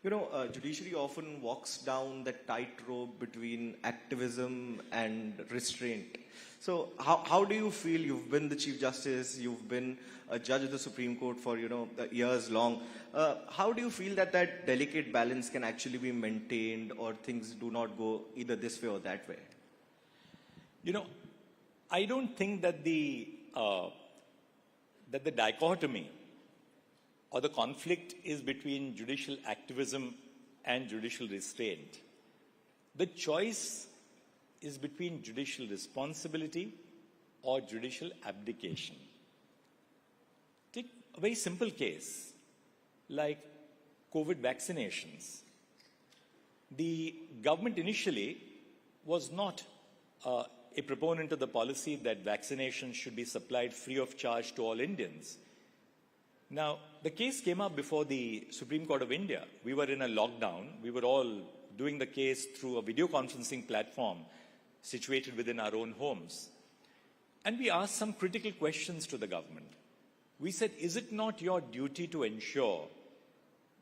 Judiciary often walks down the tightrope between activism and restraint. So how do you feel? You've been the Chief Justice, you've been a judge of the Supreme Court for, years long. How do you feel that that delicate balance can actually be maintained, or things do not go either this way or that way? I don't think that the dichotomy or the conflict is between judicial activism and judicial restraint. The choice is between judicial responsibility or judicial abdication. Take a very simple case like COVID vaccinations. The government initially was not a proponent of the policy that vaccinations should be supplied free of charge to all Indians. Now, the case came up before the Supreme Court of India. We were in a lockdown. We were all doing the case through a video conferencing platform situated within our own homes. And we asked some critical questions to the government. We said, is it not your duty to ensure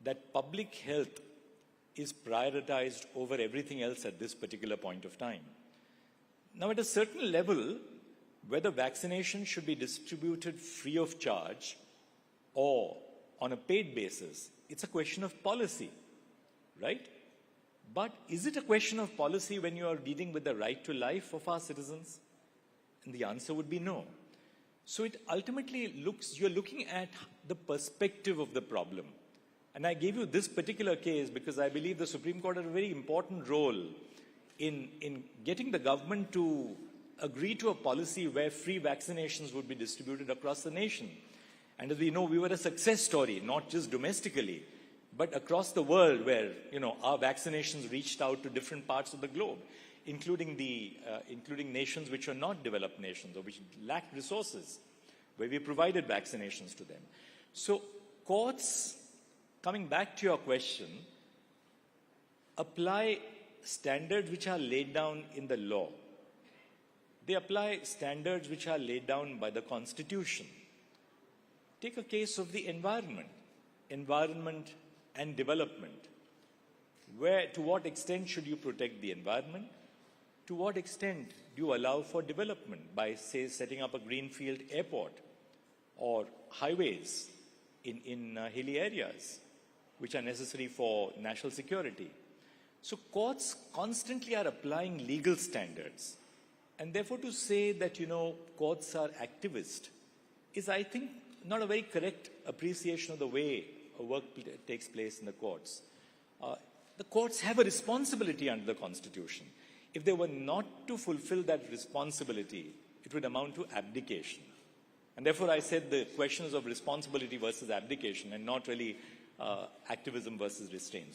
that public health is prioritized over everything else at this particular point of time? Now, at a certain level, whether vaccination should be distributed free of charge or on a paid basis, it's a question of policy, right? But is it a question of policy when you are dealing with the right to life of our citizens? And the answer would be no. So it ultimately you're looking at the perspective of the problem. And I gave you this particular case because I believe the Supreme Court had a very important role in getting the government to agree to a policy where free vaccinations would be distributed across the nation. And as we know, we were a success story, not just domestically, but across the world where, our vaccinations reached out to different parts of the globe, including nations which are not developed nations or which lack resources, where we provided vaccinations to them. So courts, coming back to your question, apply standards which are laid down in the law. They apply standards which are laid down by the Constitution. Take a case of the environment and development. To what extent should you protect the environment? To what extent do you allow for development by, say, setting up a greenfield airport or highways in hilly areas, which are necessary for national security? So courts constantly are applying legal standards. And therefore to say that, courts are activist is, I think, not a very correct appreciation of the way work takes place in the courts. The courts have a responsibility under the Constitution. If they were not to fulfill that responsibility, it would amount to abdication. And therefore I said the question is of responsibility versus abdication and not really activism versus restraint.